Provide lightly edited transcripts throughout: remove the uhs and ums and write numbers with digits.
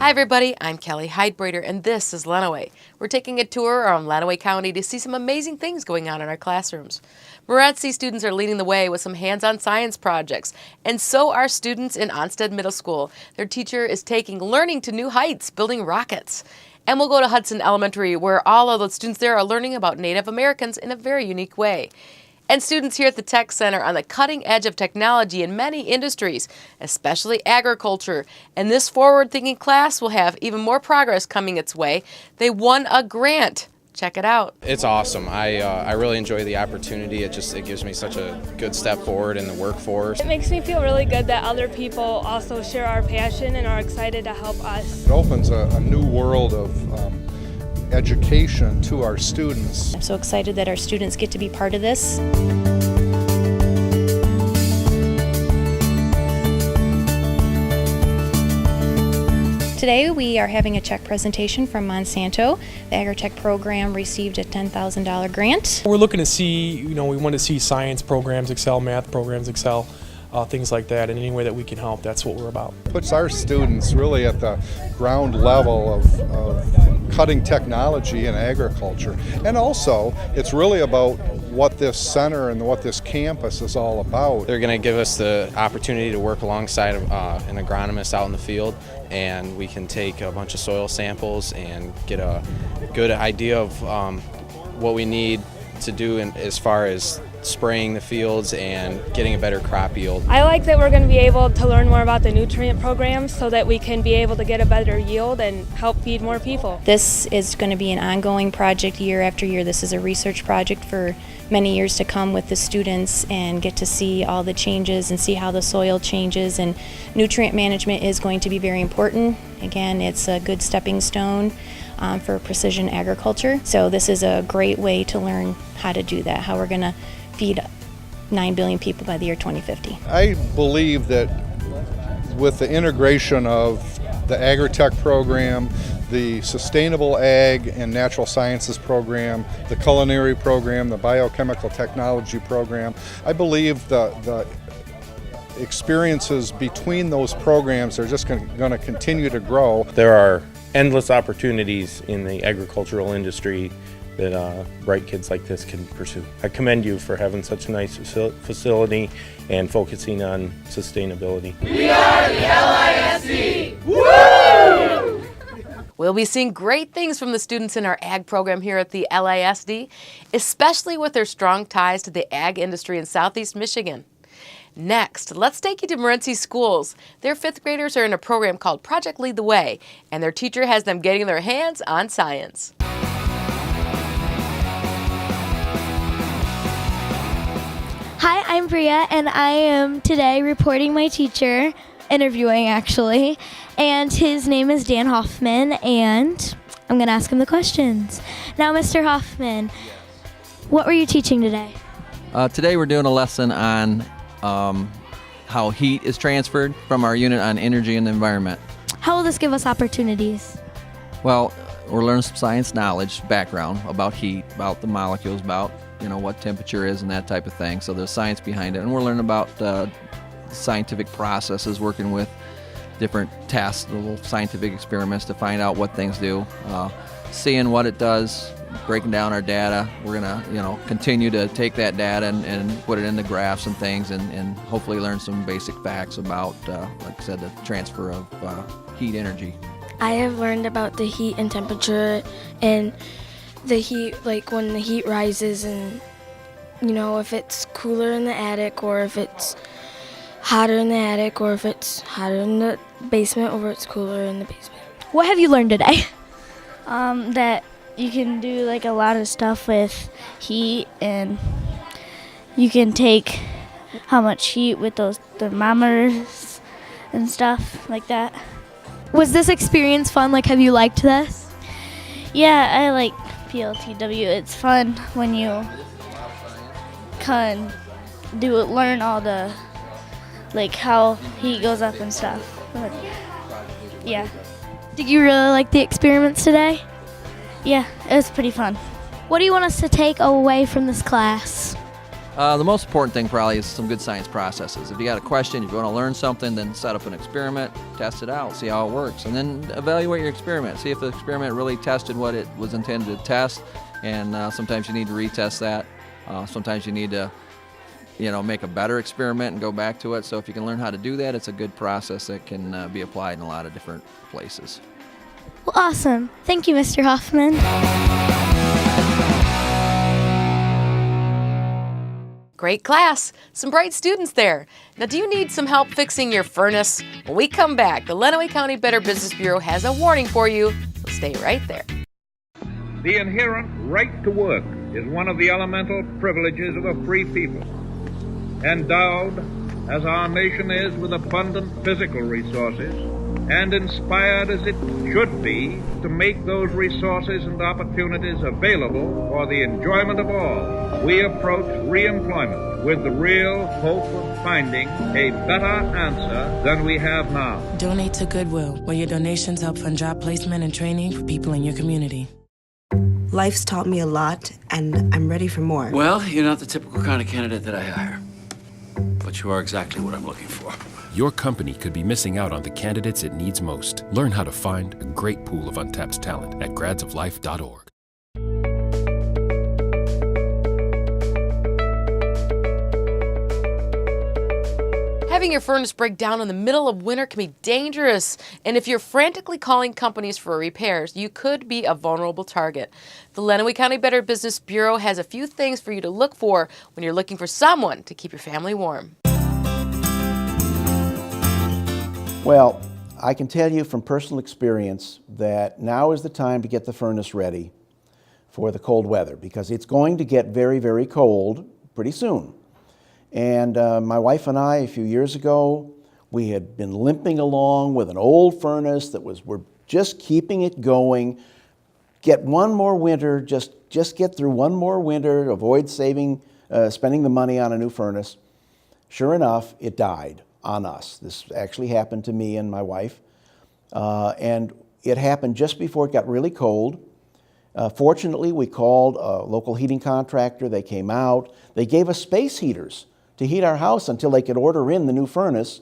Hi everybody, I'm Kelly Heidbreder and this is Lenawee. We're taking a tour around Lenawee County to see some amazing things going on in our classrooms. Morenci students are leading the way with some hands-on science projects, and so are students in Onsted Middle School. Their teacher is taking learning to new heights, building rockets. And we'll go to Hudson Elementary, where all of the students there are learning about Native Americans in a very unique way. And students here at the Tech Center on the cutting edge of technology in many industries, especially agriculture. And this forward-thinking class will have even more progress coming its way. They won a grant. Check it out. It's awesome. I really enjoy the opportunity. It gives me such a good step forward in the workforce. It makes me feel really good that other people also share our passion and are excited to help us. It opens a new world of education to our students. I'm so excited that our students get to be part of this. Today we are having a check presentation from Monsanto. The Agritech program received a $10,000 grant. We're looking to see, we want to see science programs excel, math programs excel, things like that, in any way that we can help. That's what we're about. Puts our students really at the ground level of cutting technology in agriculture. And also, it's really about what this center and what this campus is all about. They're going to give us the opportunity to work alongside an agronomist out in the field, and we can take a bunch of soil samples and get a good idea of what we need to do as far as spraying the fields and getting a better crop yield. I like that we're going to be able to learn more about the nutrient programs so that we can be able to get a better yield and help feed more people. This is going to be an ongoing project year after year. This is a research project for many years to come with the students, and get to see all the changes and see how the soil changes, and nutrient management is going to be very important. Again, it's a good stepping stone for precision agriculture. So this is a great way to learn how to do that, how we're going to feed 9 billion people by the year 2050. I believe that with the integration of the Agritech program, the Sustainable Ag and Natural Sciences program, the Culinary program, the Biochemical Technology program, I believe the experiences between those programs are just going to continue to grow. There are endless opportunities in the agricultural industry that bright kids like this can pursue. I commend you for having such a nice facility and focusing on sustainability. We are the LISD! Woo! We'll be seeing great things from the students in our ag program here at the LISD, especially with their strong ties to the ag industry in Southeast Michigan. Next, let's take you to Morenci Schools. Their fifth graders are in a program called Project Lead the Way, and their teacher has them getting their hands on science. Hi, I'm Bria, and I am today reporting my teacher, interviewing actually, and his name is Dan Hoffman, and I'm going to ask him the questions. Now, Mr. Hoffman, what were you teaching today? Today we're doing a lesson on how heat is transferred from our unit on energy and the environment. How will this give us opportunities? Well, we're learning some science knowledge, background about heat, about the molecules, about what temperature is and that type of thing. So there's science behind it, and we're learning about scientific processes, working with different tests, little scientific experiments to find out what things do, seeing what it does, breaking down our data. We're gonna continue to take that data and put it into graphs and things, and hopefully learn some basic facts about, like I said, the transfer of heat energy. I have learned about the heat and temperature and the heat, like when the heat rises, and if it's cooler in the attic, or if it's hotter in the attic, or if it's hotter in the basement, or if it's cooler in the basement. What have you learned today? That you can do like a lot of stuff with heat, and you can take how much heat with those thermometers and stuff like that. Was this experience fun? Like, have you liked this? Yeah, I like PLTW. It's fun when you can learn all the, like, how heat goes up and stuff. Yeah. Did you really like the experiments today? Yeah, it was pretty fun. What do you want us to take away from this class? The most important thing probably is some good science processes. If you got a question, if you want to learn something, then set up an experiment, test it out, see how it works, and then evaluate your experiment. See if the experiment really tested what it was intended to test, and sometimes you need to retest that. Sometimes you need to make a better experiment and go back to it. So if you can learn how to do that, it's a good process that can be applied in a lot of different places. Well, awesome. Thank you, Mr. Hoffman. Great class. Some bright students there. Now, do you need some help fixing your furnace? When we come back, the Lenawee County Better Business Bureau has a warning for you, so stay right there. The inherent right to work is one of the elemental privileges of a free people. Endowed, as our nation is, with abundant physical resources, and inspired as it should be to make those resources and opportunities available for the enjoyment of all, we approach re-employment with the real hope of finding a better answer than we have now. Donate to Goodwill, where your donations help fund job placement and training for people in your community. Life's taught me a lot, and I'm ready for more. Well, you're not the typical kind of candidate that I hire, but you are exactly what I'm looking for. Your company could be missing out on the candidates it needs most. Learn how to find a great pool of untapped talent at gradsoflifeorg. Having your furnace break down in the middle of winter can be dangerous, and if you're frantically calling companies for repairs, you could be a vulnerable target. The Lenawee County Better Business Bureau has a few things for you to look for when you're looking for someone to keep your family warm. Well, I can tell you from personal experience that now is the time to get the furnace ready for the cold weather, because it's going to get very, very cold pretty soon. And my wife and I, a few years ago, we had been limping along with an old furnace that we're just keeping it going. Get one more winter, just get through one more winter, avoid spending the money on a new furnace. Sure enough, it died on us. This actually happened to me and my wife. And it happened just before it got really cold. Fortunately, we called a local heating contractor. They came out. They gave us space heaters to heat our house until they could order in the new furnace.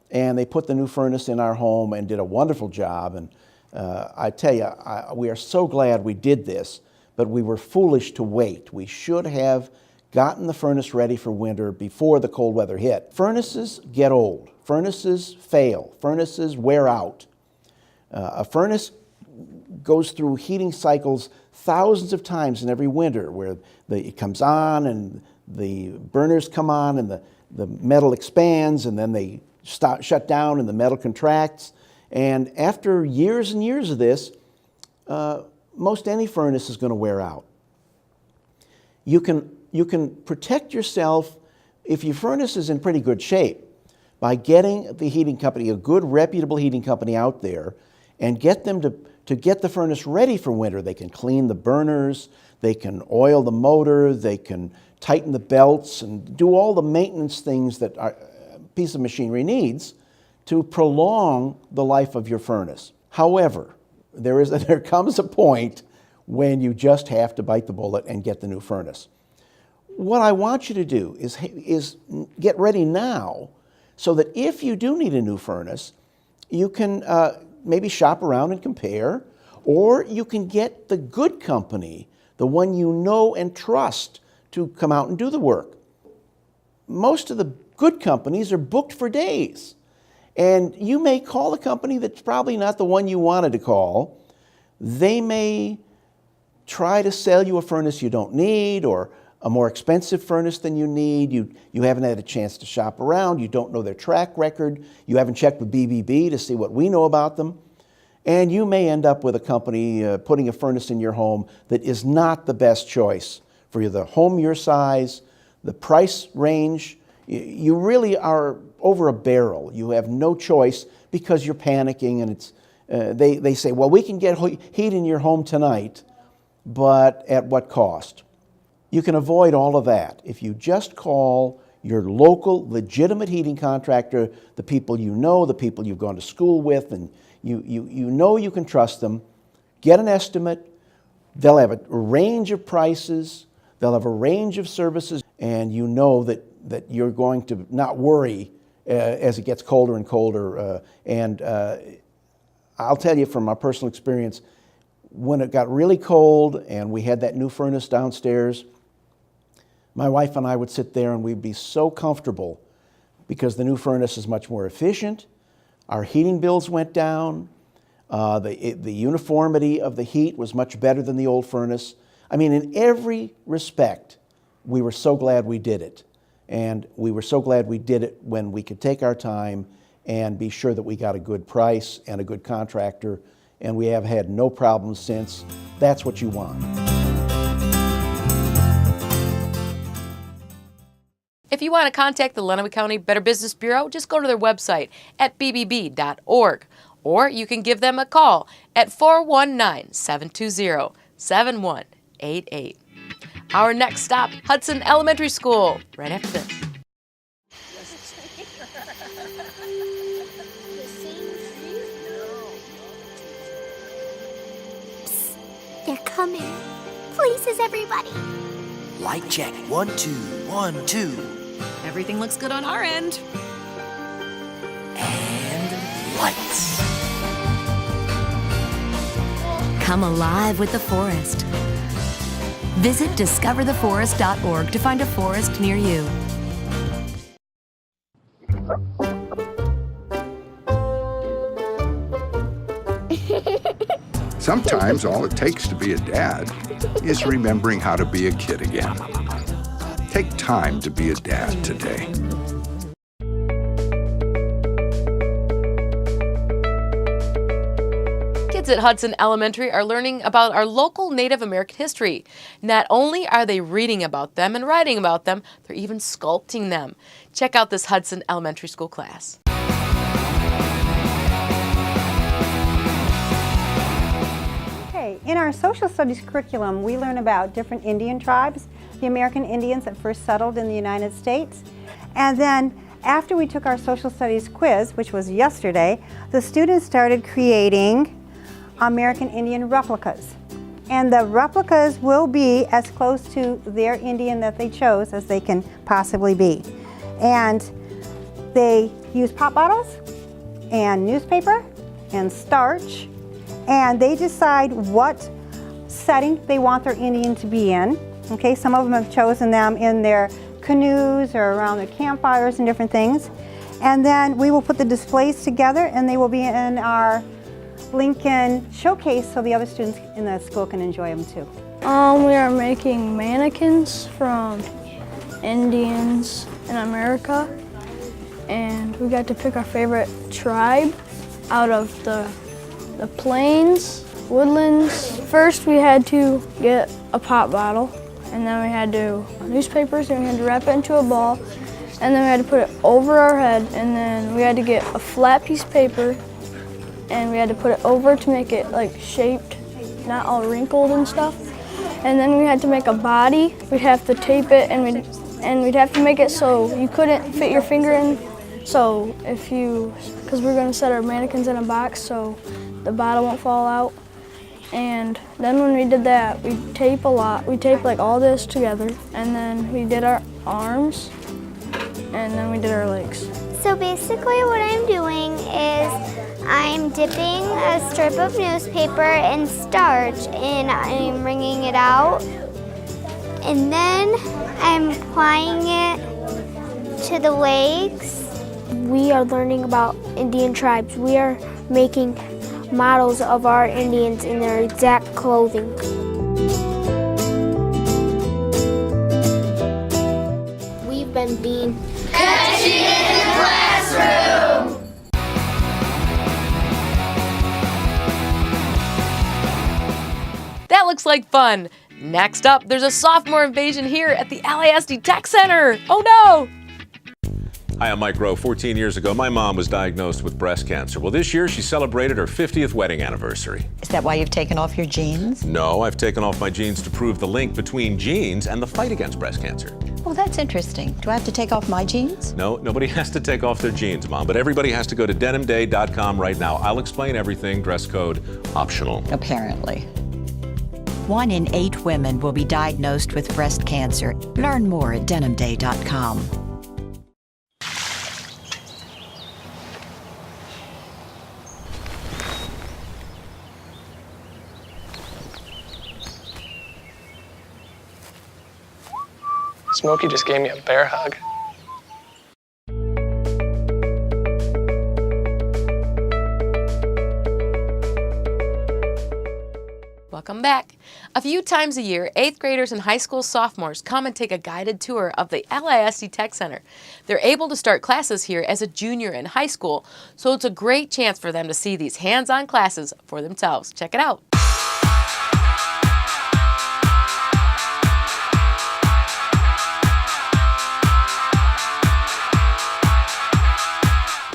And they put the new furnace in our home and did a wonderful job. And I tell you, we are so glad we did this, but we were foolish to wait. We should have gotten the furnace ready for winter before the cold weather hit. Furnaces get old. Furnaces fail. Furnaces wear out. A furnace goes through heating cycles thousands of times in every winter, where it comes on and the burners come on and the metal expands, and then they shut down and the metal contracts. And after years and years of this, most any furnace is going to wear out. You can protect yourself if your furnace is in pretty good shape by getting the heating company, a good reputable heating company out there, and get them to get the furnace ready for winter. They can clean the burners, they can oil the motor, they can tighten the belts and do all the maintenance things that a piece of machinery needs to prolong the life of your furnace. However, there comes a point when you just have to bite the bullet and get the new furnace. What I want you to do is get ready now, so that if you do need a new furnace, you can maybe shop around and compare, or you can get the good company, the one you know and trust, to come out and do the work. Most of the good companies are booked for days, and you may call a company that's probably not the one you wanted to call. They may try to sell you a furnace you don't need, or a more expensive furnace than you need. You haven't had a chance to shop around. You don't know their track record. You haven't checked with BBB to see what we know about them. And you may end up with a company putting a furnace in your home that is not the best choice for the home your size, the price range. You really are over a barrel. You have no choice because you're panicking, and it's they say, well, we can get heat in your home tonight, but at what cost? You can avoid all of that if you just call your local legitimate heating contractor, the people you know, the people you've gone to school with, and you know you can trust them. Get an estimate. They'll have a range of prices. They'll have a range of services, and you know that you're going to not worry as it gets colder and colder. I'll tell you from my personal experience, when it got really cold and we had that new furnace downstairs, my wife and I would sit there and we'd be so comfortable because the new furnace is much more efficient. Our heating bills went down. The uniformity of the heat was much better than the old furnace. I mean, in every respect, we were so glad we did it. And we were so glad we did it when we could take our time and be sure that we got a good price and a good contractor. And we have had no problems since. That's what you want. If you want to contact the Lenawee County Better Business Bureau, just go to their website at bbb.org. Or you can give them a call at 419-720-7188. Our next stop, Hudson Elementary School, right after this. Psst, they're coming. Places, everybody. Light check. 1, 2, 1, 2. Everything looks good on our end. And lights. Come alive with the forest. Visit discovertheforest.org to find a forest near you. Sometimes all it takes to be a dad is remembering how to be a kid again. Take time to be a dad today. Kids at Hudson Elementary are learning about our local Native American history. Not only are they reading about them and writing about them, they're even sculpting them. Check out this Hudson Elementary School class. Okay, in our social studies curriculum, we learn about different Indian tribes, the American Indians that first settled in the United States, and then after we took our social studies quiz, which was yesterday, the students started creating American Indian replicas. And the replicas will be as close to their Indian that they chose as they can possibly be. And they use pop bottles and newspaper and starch, and they decide what setting they want their Indian to be in. Okay, some of them have chosen them in their canoes or around their campfires and different things. And then we will put the displays together and they will be in our Lincoln showcase so the other students in the school can enjoy them too. We are making mannequins from Indians in America, and we got to pick our favorite tribe out of the plains, woodlands. First we had to get a pop bottle, and then we had to newspapers, and we had to wrap it into a ball, and then we had to put it over our head, and then we had to get a flat piece of paper, and we had to put it over to make it like shaped, not all wrinkled and stuff. And then we had to make a body. We'd have to tape it, and we'd have to make it so you couldn't fit your finger in. So because we're going to set our mannequins in a box so the bottle won't fall out. And then when we did that, we tape a lot. We taped like all this together, and then we did our arms, and then we did our legs. So basically what I'm doing is I'm dipping a strip of newspaper in starch and I'm wringing it out. And then I'm applying it to the legs. We are learning about Indian tribes. We are making models of our Indians in their exact clothing. We've been being catchy in the classroom. That looks like fun. Next up, there's a sophomore invasion here at the LISD Tech Center. Oh no! Hi, I'm Mike Rowe. 14 years ago, my mom was diagnosed with breast cancer. Well, this year she celebrated her 50th wedding anniversary. Is that why you've taken off your jeans? No, I've taken off my jeans to prove the link between jeans and the fight against breast cancer. Oh, that's interesting. Do I have to take off my jeans? No, nobody has to take off their jeans, Mom, but everybody has to go to denimday.com right now. I'll explain everything, dress code optional. Apparently. 1 in 8 women will be diagnosed with breast cancer. Learn more at denimday.com. Smokey just gave me a bear hug. Welcome back. A few times a year, 8th graders and high school sophomores come and take a guided tour of the LISD Tech Center. They're able to start classes here as a junior in high school, so it's a great chance for them to see these hands-on classes for themselves. Check it out.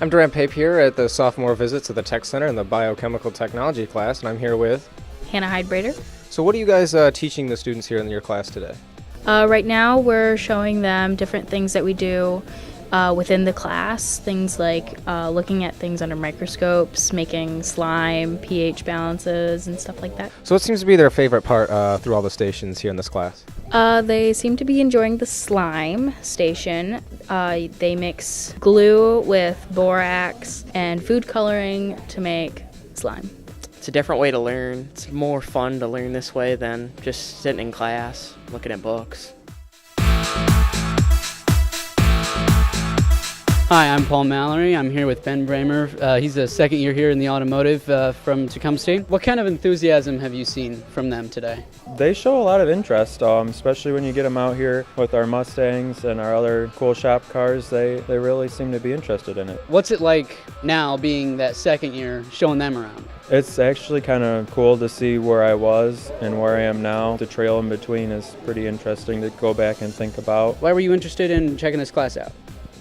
I'm Durant Pape here at the sophomore visit to the Tech Center in the Biochemical Technology class, and I'm here with Hannah Heidbreder. So what are you guys teaching the students here in your class today? Right now we're showing them different things that we do within the class, things like looking at things under microscopes, making slime, pH balances, and stuff like that. So what seems to be their favorite part through all the stations here in this class? They seem to be enjoying the slime station. They mix glue with borax and food coloring to make slime. It's a different way to learn. It's more fun to learn this way than just sitting in class, looking at books. Hi, I'm Paul Mallory. I'm here with Ben Bramer. He's a second year here in the automotive from Tecumseh. What kind of enthusiasm have you seen from them today? They show a lot of interest, especially when you get them out here with our Mustangs and our other cool shop cars. They really seem to be interested in it. What's it like now being that second year, showing them around? It's actually kind of cool to see where I was and where I am now. The trail in between is pretty interesting to go back and think about. Why were you interested in checking this class out?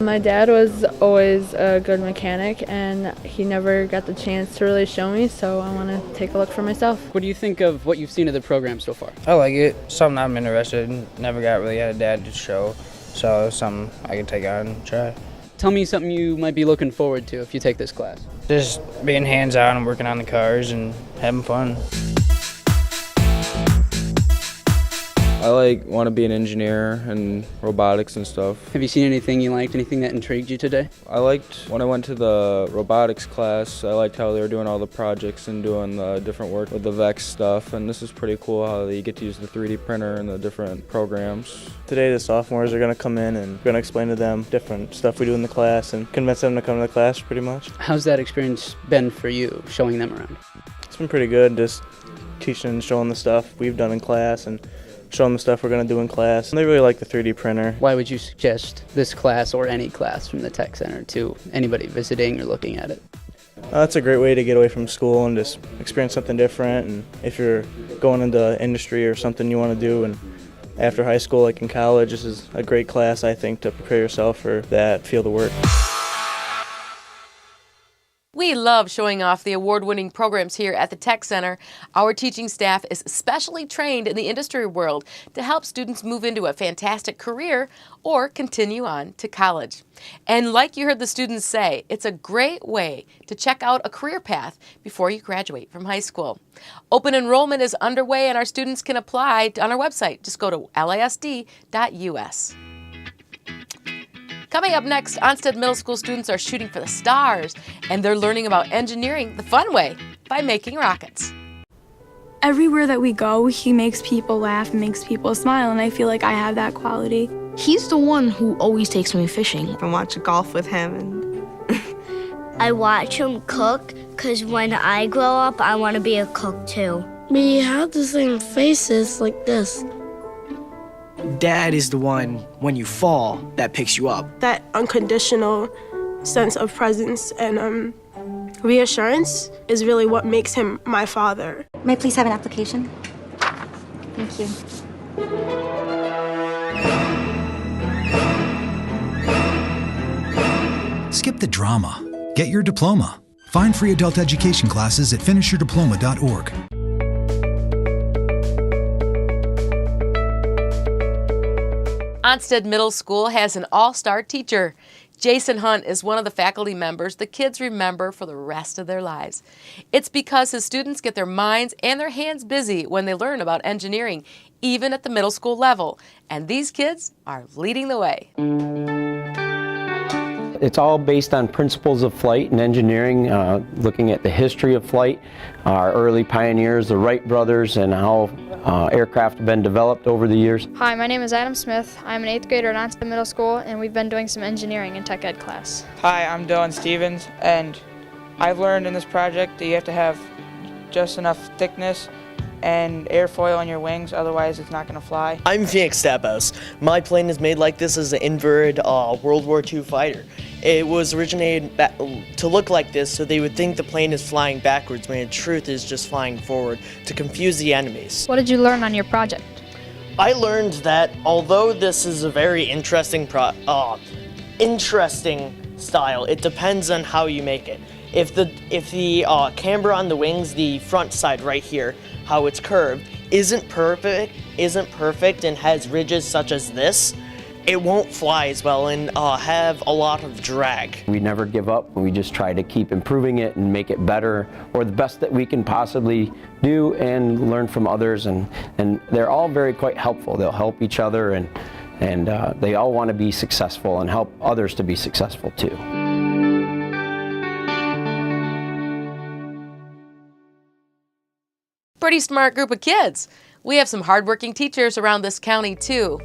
My dad was always a good mechanic, and he never got the chance to really show me, so I want to take a look for myself. What do you think of what you've seen of the program so far? I like it. Something I'm interested in. Never really had a dad to show, so it's something I can take on and try. Tell me something you might be looking forward to if you take this class. Just being hands-on and working on the cars and having fun. I want to be an engineer and robotics and stuff. Have you seen anything you liked, anything that intrigued you today? I liked when I went to the robotics class, I liked how they were doing all the projects and doing the different work with the VEX stuff, and this is pretty cool how you get to use the 3D printer and the different programs. Today the sophomores are going to come in and we're going to explain to them different stuff we do in the class and convince them to come to the class pretty much. How's that experience been for you, showing them around? It's been pretty good, just teaching and showing the stuff we've done in class and show them the stuff we're going to do in class. And they really like the 3D printer. Why would you suggest this class or any class from the Tech Center to anybody visiting or looking at it? It's a great way to get away from school and just experience something different. And if you're going into industry or something you want to do, and after high school, like in college, this is a great class, I think, to prepare yourself for that field of work. We love showing off the award-winning programs here at the Tech Center. Our teaching staff is specially trained in the industry world to help students move into a fantastic career or continue on to college. And like you heard the students say, it's a great way to check out a career path before you graduate from high school. Open enrollment is underway and our students can apply on our website. Just go to lisd.us. Coming up next, Onsted Middle School students are shooting for the stars, and they're learning about engineering the fun way by making rockets. Everywhere that we go, he makes people laugh and makes people smile, and I feel like I have that quality. He's the one who always takes me fishing. I watch golf with him. And I watch him cook, because when I grow up, I want to be a cook too. We have the same faces like this. Dad is the one, when you fall, that picks you up. That unconditional sense of presence and reassurance is really what makes him my father. May I please have an application? Thank you. Skip the drama. Get your diploma. Find free adult education classes at finisherdiplomaorg. Onsted Middle School has an all-star teacher. Jason Hunt is one of the faculty members the kids remember for the rest of their lives. It's because his students get their minds and their hands busy when they learn about engineering, even at the middle school level. And these kids are leading the way. It's all based on principles of flight and engineering, looking at the history of flight, our early pioneers, the Wright brothers, and how aircraft have been developed over the years. Hi, my name is Adam Smith. I'm an 8th grader at Onsted Middle School, and we've been doing some engineering in tech ed class. Hi, I'm Dylan Stevens, and I've learned in this project that you have to have just enough thickness and airfoil on your wings, otherwise it's not going to fly. I'm Phoenix Stapos. My plane is made like this as an inverted World War II fighter. It was originated to look like this so they would think the plane is flying backwards when in truth is just flying forward to confuse the enemies. What did you learn on your project? I learned that although this is a very interesting style, it depends on how you make it. If the camber on the wings, the front side right here, how it's curved, isn't perfect and has ridges such as this, it won't fly as well and have a lot of drag. We never give up. We just try to keep improving it and make it better, or the best that we can possibly do, and learn from others. And they're all quite helpful. They'll help each other, and they all want to be successful and help others to be successful too. Pretty smart group of kids. We have some hardworking teachers around this county too.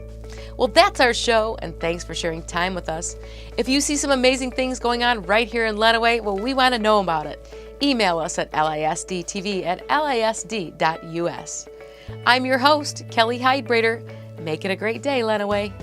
Well, that's our show, and thanks for sharing time with us. If you see some amazing things going on right here in Lenawee, well, we want to know about it. Email us at lisdtv@lisd.us. I'm your host, Kelly Heidbreder. Make it a great day, Lenawee.